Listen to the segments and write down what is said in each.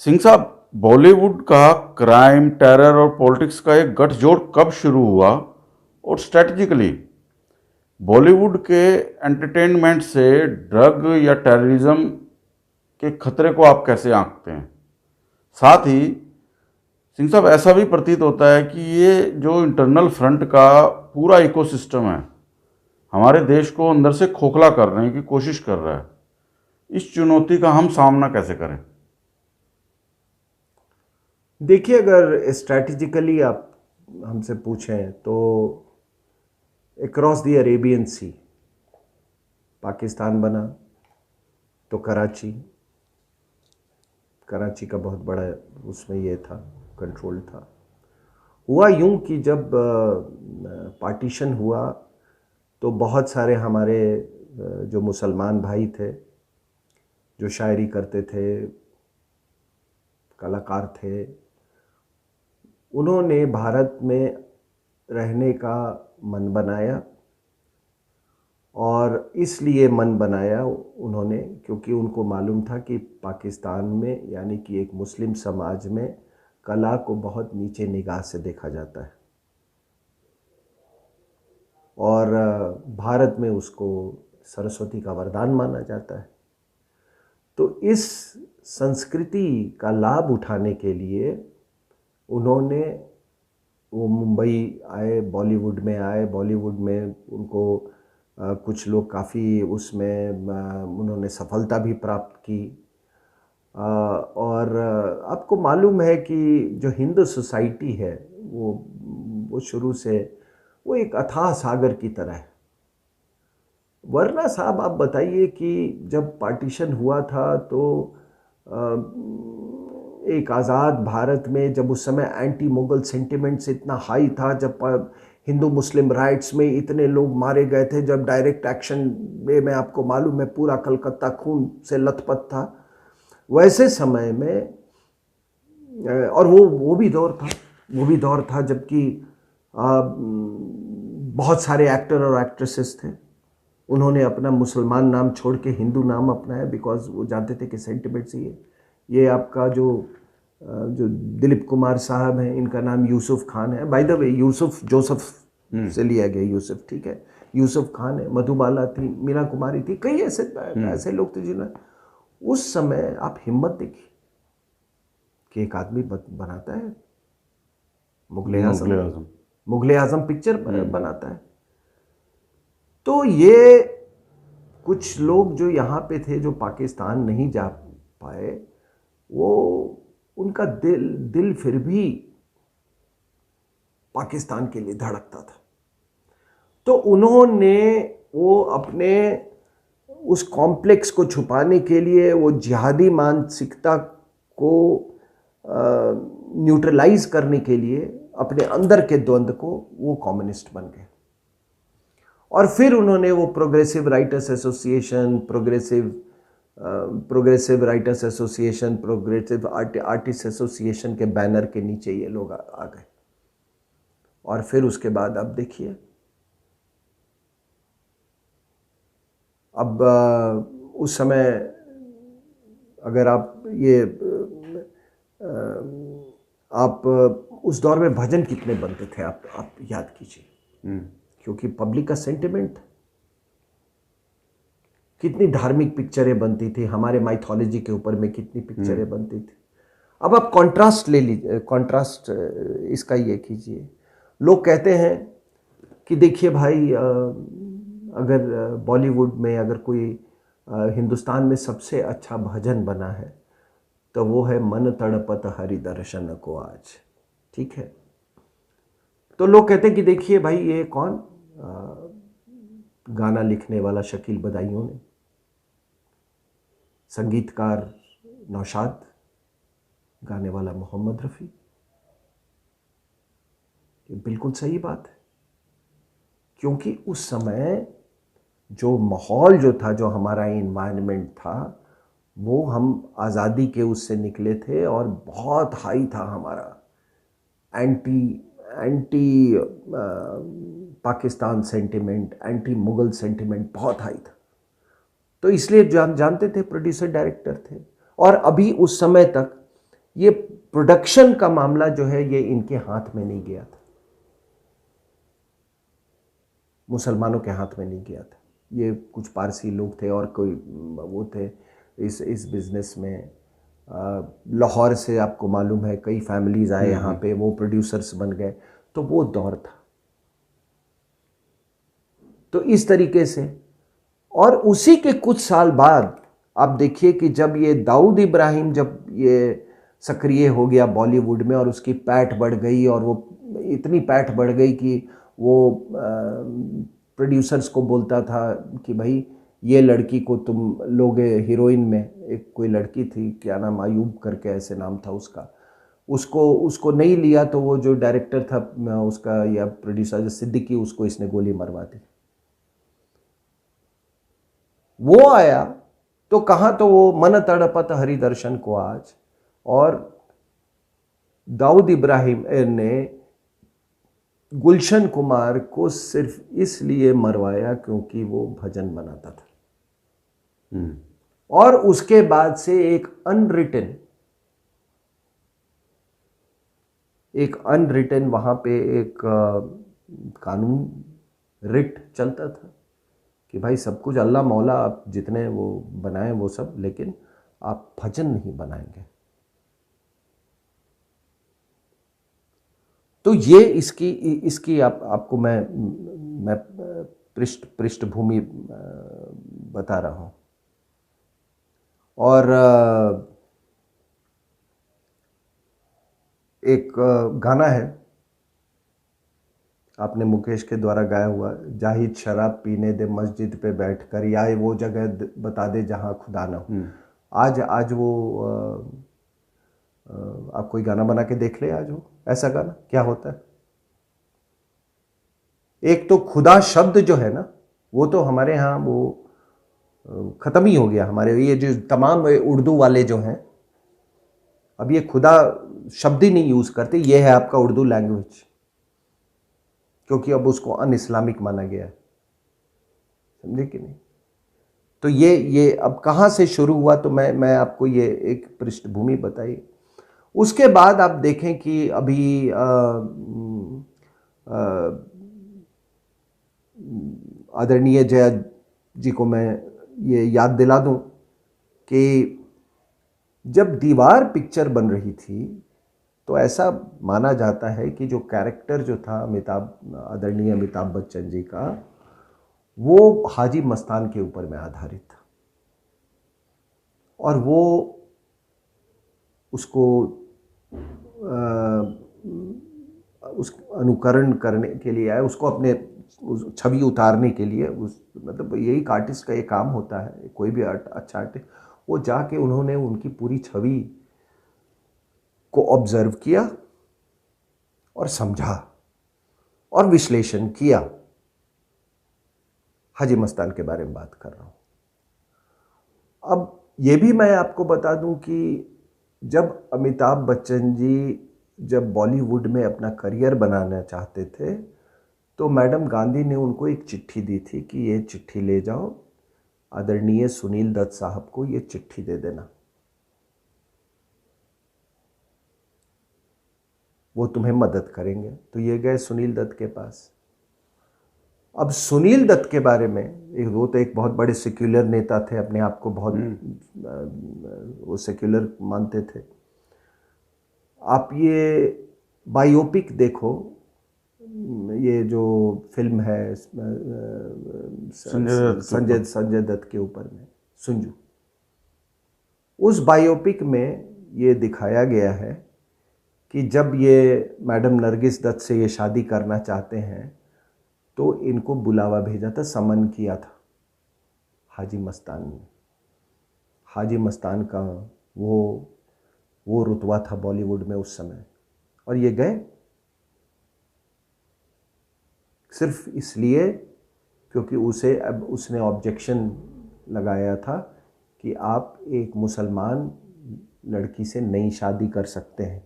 सिंह साहब, बॉलीवुड का crime, terror और पॉलिटिक्स का एक गठजोड़ कब शुरू हुआ और स्ट्रेटजिकली बॉलीवुड के एंटरटेनमेंट से ड्रग या टेररिज्म के खतरे को आप कैसे आंकते हैं? साथ ही सिंह साहब, ऐसा भी प्रतीत होता है कि ये जो इंटरनल फ्रंट का पूरा इकोसिस्टम है हमारे देश को अंदर से खोखला करने की कोशिश कर रहा है। इस चुनौती का हम सामना कैसे करें? देखिए, अगर स्ट्रैटेजिकली आप हमसे पूछें तो अक्रॉस द अरेबियन सी पाकिस्तान बना तो कराची का बहुत बड़ा उसमें ये था, कंट्रोल था। हुआ यूं कि जब पार्टीशन हुआ तो बहुत सारे हमारे जो मुसलमान भाई थे, जो शायरी करते थे, कलाकार थे, उन्होंने भारत में रहने का मन बनाया। और इसलिए मन बनाया उन्होंने क्योंकि उनको मालूम था कि पाकिस्तान में, यानी कि एक मुस्लिम समाज में, कला को बहुत नीचे निगाह से देखा जाता है और भारत में उसको सरस्वती का वरदान माना जाता है। तो इस संस्कृति का लाभ उठाने के लिए उन्होंने, वो मुंबई आए, बॉलीवुड में आए। बॉलीवुड में उनको कुछ लोग काफ़ी उसमें उन्होंने सफलता भी प्राप्त की। और आपको मालूम है कि जो हिंदू सोसाइटी है वो शुरू से वो एक अथाह सागर की तरह है। वरना साहब आप बताइए कि जब पार्टीशन हुआ था तो एक आज़ाद भारत में, जब उस समय एंटी मुगल सेंटिमेंट्स इतना हाई था, जब हिंदू मुस्लिम राइट्स में इतने लोग मारे गए थे, जब डायरेक्ट एक्शन में आपको मालूम है पूरा कलकत्ता खून से लथपथ था, वैसे समय में और वो भी दौर था जबकि बहुत सारे एक्टर और एक्ट्रेसेस थे। उन्होंने अपना मुसलमान नाम छोड़ के हिंदू नाम अपनाया बिकॉज वो जानते थे कि सेंटिमेंट्स ये आपका जो दिलीप कुमार साहब हैं, इनका नाम यूसुफ खान है। By the way Yusuf Joseph से लिया गया यूसुफ, ठीक है। यूसुफ खान है, मधुबाला थी, मीना कुमारी थी, कई ऐसे लोग थे जिन्होंने उस समय, आप हिम्मत देखिए कि एक आदमी बनाता है मुगले आजम पिक्चर बनाता है। तो ये कुछ लोग जो यहाँ पे थे, जो पाकिस्तान नहीं जा पाए, वो उनका दिल फिर भी पाकिस्तान के लिए धड़कता था। तो उन्होंने वो अपने उस कॉम्प्लेक्स को छुपाने के लिए, वो जिहादी मानसिकता को न्यूट्रलाइज करने के लिए, अपने अंदर के द्वंद्व को, वो कम्युनिस्ट बन गए। और फिर उन्होंने वो progressive writers association, progressive writers association, progressive artist association के बैनर के नीचे ये लोग आ गए। और फिर उसके बाद अब देखिए, अब उस समय अगर आप आप उस दौर में भजन कितने बनते थे, आप याद कीजिए, क्योंकि पब्लिक का सेंटिमेंट, कितनी धार्मिक पिक्चरें बनती थी, हमारे माइथोलॉजी के ऊपर में कितनी पिक्चरें बनती थी। अब आप कंट्रास्ट ले लीजिए, कंट्रास्ट इसका ये कीजिए। लोग कहते हैं कि देखिए भाई, अगर बॉलीवुड में अगर कोई हिंदुस्तान में सबसे अच्छा भजन बना है तो वो है मन तड़पत हरि दर्शन को आज, ठीक है। तो लोग कहते हैं कि देखिए भाई, ये कौन, गाना लिखने वाला शकील बदायूं ने, संगीतकार नौशाद, गाने वाला मोहम्मद रफ़ी। ये बिल्कुल सही बात है, क्योंकि उस समय जो माहौल जो था, जो हमारा इन्वायरमेंट था, वो हम आज़ादी के उससे निकले थे और बहुत हाई था हमारा anti Pakistan sentiment, anti Mughal sentiment बहुत हाई था। तो इसलिए जानते थे, प्रोड्यूसर डायरेक्टर थे। और अभी उस समय तक ये प्रोडक्शन का मामला जो है ये इनके हाथ में नहीं गया था, मुसलमानों के हाथ में नहीं गया था। ये कुछ पारसी लोग थे और कोई वो थे इस बिज़नेस में। लाहौर से आपको मालूम है कई फैमिलीज़ आए यहाँ पे, वो प्रोड्यूसर्स बन गए, तो वो दौर था। तो इस तरीके से, और उसी के कुछ साल बाद आप देखिए कि जब ये दाऊद इब्राहिम जब ये सक्रिय हो गया बॉलीवुड में और उसकी पैठ बढ़ गई, और वो इतनी पैठ बढ़ गई कि वो प्रोड्यूसर्स को बोलता था कि भाई ये लड़की को तुम लोगे हीरोइन में। एक कोई लड़की थी, क्या नाम, आयूब करके ऐसे नाम था उसका, उसको नहीं लिया तो वो जो डायरेक्टर था उसका या प्रोड्यूसर सिद्दीकी, उसको इसने गोली मरवा दी। वो आया तो कहाँ, तो वो मन तड़पत हरि दर्शन को आज, और दाऊद इब्राहिम ने गुलशन कुमार को सिर्फ इसलिए मरवाया क्योंकि वो भजन बनाता था। और उसके बाद से एक अनरिटन वहां पे एक कानून रिट चलता था कि भाई सब कुछ अल्लाह मौला आप जितने वो बनाएं वो सब, लेकिन आप भजन नहीं बनाएंगे। तो ये इसकी आपको मैं पृष्ठभूमि बता रहा हूँ। और एक गाना है आपने मुकेश के द्वारा गाया हुआ, जाहिद शराब पीने दे मस्जिद पे बैठकर, या वो जगह बता दे जहाँ खुदा ना हो। आज वो आप कोई गाना बना के देख ले, आज वो ऐसा गाना क्या होता है। एक तो खुदा शब्द जो है ना, वो तो हमारे यहाँ वो ख़त्म ही हो गया। हमारे ये जो तमाम उर्दू वाले जो हैं, अब ये खुदा शब्द ही नहीं यूज़ करते। ये है आपका उर्दू लैंग्वेज, क्योंकि अब उसको अन इस्लामिक माना गया है, समझे कि नहीं। तो ये अब कहाँ से शुरू हुआ, तो मैं आपको ये एक पृष्ठभूमि बताई। उसके बाद आप देखें कि अभी आदरणीय जया जी को मैं ये याद दिला दूं कि जब दीवार पिक्चर बन रही थी तो ऐसा माना जाता है कि जो कैरेक्टर जो था आदरणीय अमिताभ बच्चन जी का, वो हाजी मस्तान के ऊपर में आधारित था, और वो उसको उस अनुकरण करने के लिए आए, उसको अपने छवि उतारने के लिए। मतलब यही आर्टिस्ट का ये काम होता है, कोई भी अच्छा आर्टिस्ट, वो जाके उन्होंने उनकी पूरी छवि को ऑब्जर्व किया और समझा और विश्लेषण किया। हाजी मस्तान के बारे में बात कर रहा हूँ। अब ये भी मैं आपको बता दूं कि जब अमिताभ बच्चन जी जब बॉलीवुड में अपना करियर बनाना चाहते थे, तो मैडम गांधी ने उनको एक चिट्ठी दी थी कि ये चिट्ठी ले जाओ, आदरणीय सुनील दत्त साहब को ये चिट्ठी दे देना, वो तुम्हें मदद करेंगे। तो ये गए सुनील दत्त के पास। अब सुनील दत्त के बारे में, वो तो एक बहुत बड़े सेक्युलर नेता थे, अपने आप को बहुत वो सेक्युलर मानते थे। आप ये बायोपिक देखो, ये जो फिल्म है संजय दत्त के ऊपर में, सुंजू, उस बायोपिक में ये दिखाया गया है कि जब ये मैडम नरगिस दत्त से ये शादी करना चाहते हैं तो इनको बुलावा भेजा था, समन किया था हाजी मस्तान ने। हाजी मस्तान का वो रुतबा था बॉलीवुड में उस समय, और ये गए सिर्फ इसलिए क्योंकि उसने ऑब्जेक्शन लगाया था कि आप एक मुसलमान लड़की से नई शादी कर सकते हैं।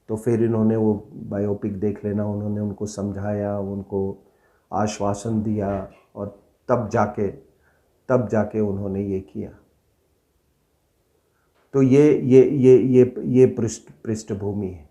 तो फिर इन्होंने वो बायोपिक देख लेना, उन्होंने उनको समझाया, उनको आश्वासन दिया, और तब जाके उन्होंने ये किया। तो ये पृष्ठभूमि है।